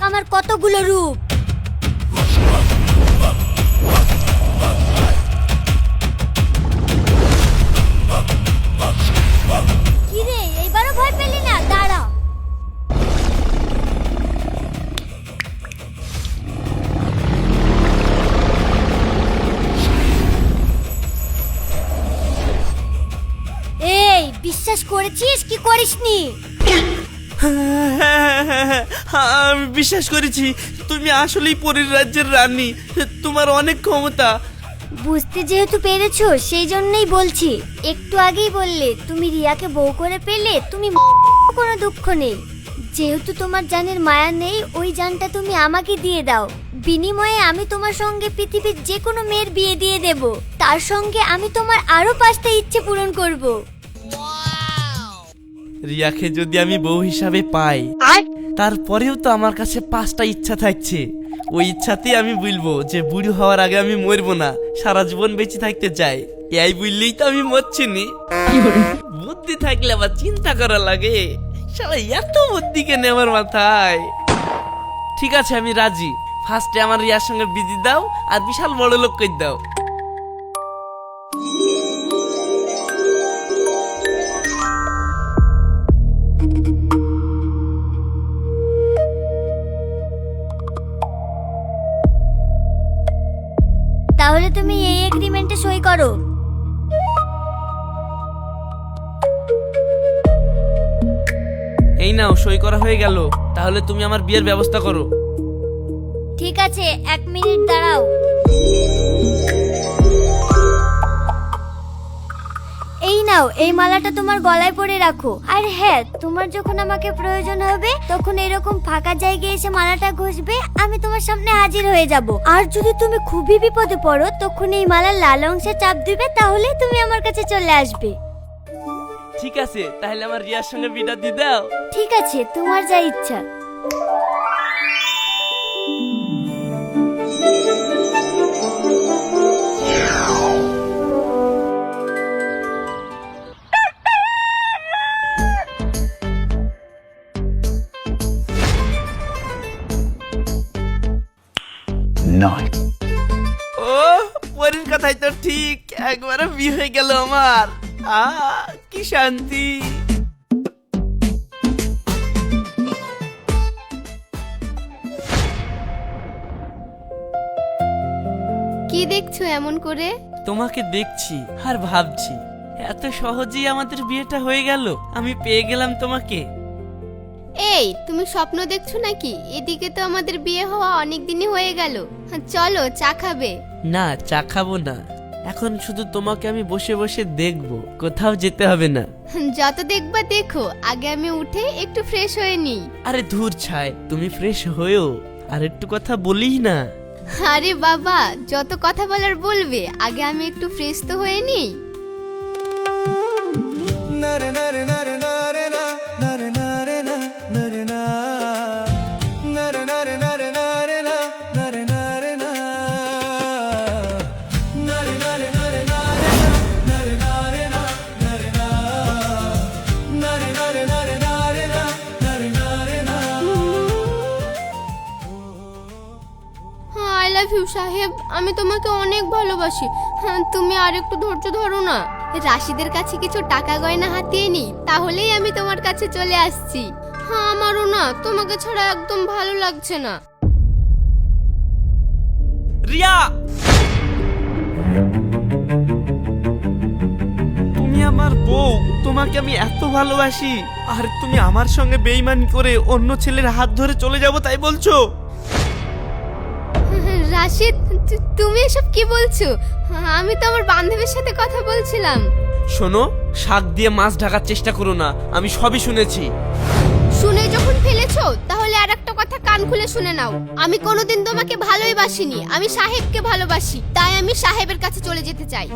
আমার কতগুলো রূপ। কিরে, এইবারও ভয় পেলি না? দাঁড়া। এই, বিশ্বাস করেছিস কি করিসনি? আমি বিশ্বাস করেছি তুমি আসলেই পরীর রাজ্যের রানী। তোমার অনেক ক্ষমতা। বুঝতে যেহেতু পেরেছো সেই জন্যই বলছি। একটু আগেই বললে তুমি রিয়াকে বউ করে পেলে, তুমি কোনো দুঃখ নেই। যেহেতু তোমার জানের মায়া নেই, ওই জানটা তুমি আমাকে দিয়ে দাও। বিনিময়ে আমি তোমার সঙ্গে পৃথিবীর যে কোনো মেয়ের বিয়ে দিয়ে দেব। তার সঙ্গে আমি তোমার আরো 5টা ইচ্ছে পূরণ করব। রিয়াকে যদি আমি বউ হিসাবে পাই, তারপরেও তো আমার কাছে 5টা ইচ্ছা থাকছে। ওই ইচ্ছাতেই আমি বলবো যে বুড়ি হওয়ার আগে আমি মরবো না, সারা জীবন বেঁচে থাকতে চাই। এই বললেই তো আমি মরছি নি। বুদ্ধি থাকলে আবার চিন্তা করা লাগে। শালা এত বুদ্ধি কেন আমার মাথায়? ঠিক আছে, আমি রাজি। ফার্স্টে আমার রিয়ার সঙ্গে বিধি দাও আর বিশাল বড় লোক করে দাও। তাহলে তুমি এই এগ্রিমেন্টে সই করো। এই নাও, সই করা হয়ে গেল। তাহলে তুমি আমার বিয়ের ব্যবস্থা করো। ঠিক আছে, 1 মিনিট দাঁড়াও। এই নাও, এই মালাটা তোমার গলায় পরে রাখো। আর হ্যাঁ, তোমার যখন আমাকে প্রয়োজন হবে তখন এরকম ফাঁকা জায়গায় এসে মালাটা ঘষবে, আমি তোমার সামনে হাজির হয়ে যাব। আর যদি তুমি খুবই বিপদে পড়ো তখন এই মালার লাল অংশে চাপ দিবে, তাহলেই তুমি আমার কাছে চলে আসবে। ঠিক আছে, তাহলে আমার রিয়ার সঙ্গে বিটা দিয়ে দাও। ঠিক আছে, তোমার যা ইচ্ছা। ও, পরীর কথাই তো ঠিক। একবারে বিয়ে হয়ে গেল আমার। কি শান্তি। কি দেখছো এমন করে? তোমাকে দেখছি আর ভাবছি, এত সহজেই আমাদের বিয়েটা হয়ে গেল। আমি পেয়ে গেলাম তোমাকে। এই, তুমি স্বপ্ন দেখছো নাকি? এদিকে তো আমাদের বিয়ে হওয়া অনেক দিনই হয়ে গেল। চলো চা খাবে। না, চা খাবো না। এখন শুধু তোমাকে আমি বসে বসে দেখবো, কোথাও যেতে হবে না। যত দেখবা দেখো, আগে আমি উঠে একটু ফ্রেশ হয়ে নিই। আরে ধুর ছাই, তুমি ফ্রেশ হয়েও আর একটু কথা বলিস না। আরে বাবা, যত কথা বলার বলবে, আগে আমি একটু ফ্রেশ তো হয়ে নিই। আই লাভ ইউ সাহেব, আমি তোমাকে অনেক ভালোবাসি। তুমি আর একটু ধৈর্য ধরো না। রাশিদের কাছে কিছু টাকা গয়না হাতিয়ে নি, তাহলেই আমি তোমার কাছে চলে আসছি। আমারও না তোমাকে ছাড়া একদম ভালো লাগছে না। রিয়া, তুমি আমার বউ, তোমাকে আমি এত ভালোবাসি, আর তুমি আমার সঙ্গে বেইমানি করে অন্য ছেলের হাত ধরে চলে যাবো তাই বলছো? রাশিদ, তুমি এসব কি বলছো? আমি তো আমার বান্ধবীর সাথে কথা বলছিলাম। শোনো, শাক দিয়ে মাছ ঢাকার চেষ্টা করো না, আমি সবই শুনেছি। শুনে যখন ফেলেছো, তাহলে আর একটা কথা কান খুলে শুনে নাও। আমি কোনোদিন তোমাকে ভালোই বাসিনি, আমি সাহেবকে ভালোবাসি। তাই আমি সাহেবের কাছে চলে যেতে চাই।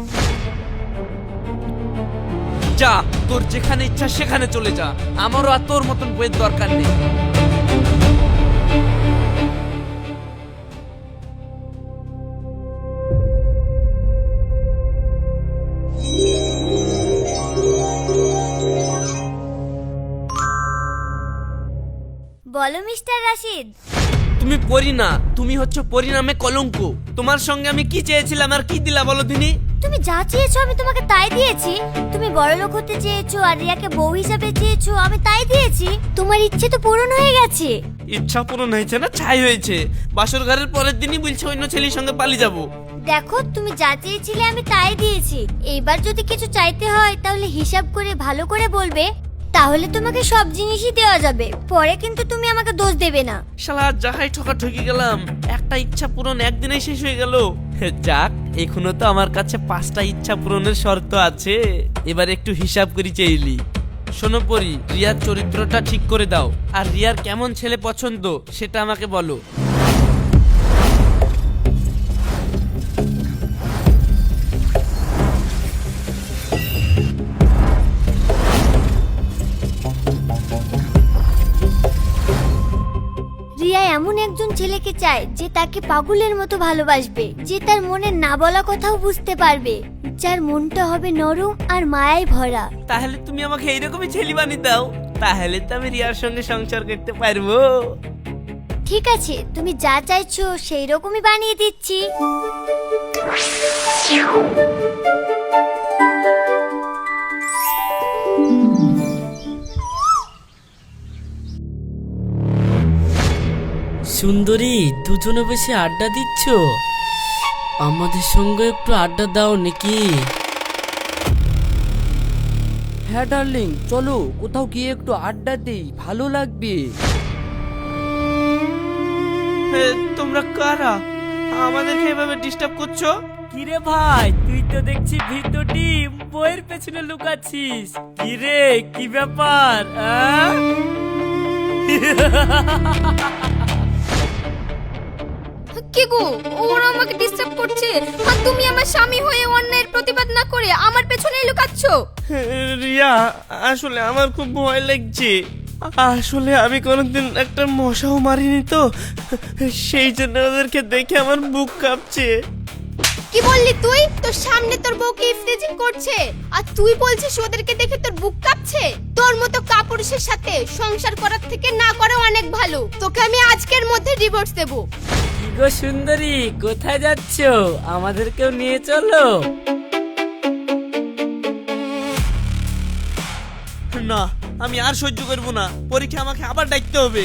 যা, তোর যেখানে ইচ্ছা সেখানে চলে যা। আমারও আর তোর মতন বইয়ের দরকার নেই। বলো মিস্টার রাশিদ। তুমি পরি না, তুমি হচ্ছে পরিণামে কলঙ্ক। তোমার সঙ্গে আমি কি চেয়েছিলাম আর কি দিলা বলো দিনি? তুমি যা চেয়েছো আমি তোমাকে তাই দিয়েছি। তুমি বড়লোক হতে চেয়েছো আর রিয়াকে বউ হিসাবে চেয়েছো, আমি তাই দিয়েছি। তোমার ইচ্ছে তো পূরণ হয়ে গেছে। ইচ্ছা পূরণ হয়েছে না ছাই হয়েছে? বাসর ঘরের পরের দিনই বলছে অন্য ছেলের সঙ্গে পালিয়ে যাবো। দেখো তুমি যা চেয়েছিলে আমি তাই দিয়েছি। এইবার যদি কিছু চাইতে হয় তাহলে হিসাব করে ভালো করে বলবে, তাহলে তোমাকে সব জিনিসই দেওয়া যাবে। পরে কিন্তু তুমি আমাকে দোষ দেবে না। শালা যাহাই ঠকা ঠকি গেলাম, একটা ইচ্ছা পূরণ একদিনে শেষ হয়ে গেল। যাক, এখনো তো আমার কাছে 5টা ইচ্ছা পূরণের শর্ত আছে। এবার একটু হিসাব করি চাইলি। শোনো পরি, রিয়ার চরিত্রটা ঠিক করে দাও, আর রিয়ার কেমন ছেলে পছন্দ সেটা আমাকে বলো। রিয়া এমন একজন ছেলেকে চায় যে তাকে পাগলের মতো ভালোবাসবে, যে তার মনে না বলা কথাও বুঝতে পারবে, যার মনটা হবে নরম আর মায়ায় ভরা। তাহলে তুমি আমাকে এইরকমই ছেলে বানিয়ে দাও, তাহলে তো আমি রিয়ার সঙ্গে সংসার করতে পারবো। ঠিক আছে, তুমি যা চাইছো সেই রকমই বানিয়ে দিচ্ছি। সুন্দরী, দুজনে বসে আড্ডা দিচ্ছ, আমাদের সঙ্গে একটু আড্ডা দাও নাকি? হ্যাঁ ডার্লিং, চলো কোথাও গিয়ে একটু আড্ডা দিই, ভালো লাগবে। তোমরা কারা? আমাদেরকে এভাবে ডিস্টার্ব করছো? কিরে ভাই, তুই তো দেখছি ভিতরটি বইয়ের পেছনে লুকাচ্ছিস। কিরে, কি ব্যাপার? কি গো, ওরা আমাকে ডিস্টার্ব করছে আর তুমি আমার স্বামী হয়ে অন্যায়ের প্রতিবাদ না করে আমার পেছনে লুকাচ্ছ। রিয়া, আসলে আমার খুব ভয় লাগছে। আসলে আমি কোনোদিন একটা মশাও মারিনি তো, সেই জন্য ওদেরকে দেখে আমার বুক কাঁপছে। কি বললি তুই? তোর সামনে তোর বউকে ইফতেজিং করছে আর তুই বলছিস ওদেরকে দেখে তোর বুক কাঁপছে? তোর মতো কাপুরুষের সাথে সংসার করার থেকে না করা অনেক ভালো। তোকে আমি আজকের মধ্যে ডিভোর্স দেবো। কি গো সুন্দরী, কোথায় যাচ্ছ? আমাদেরকেও নিয়ে চলো। না, আমি আর সহ্য করবো না। পরীক্ষা আমাকে আবার ডাকতে হবে।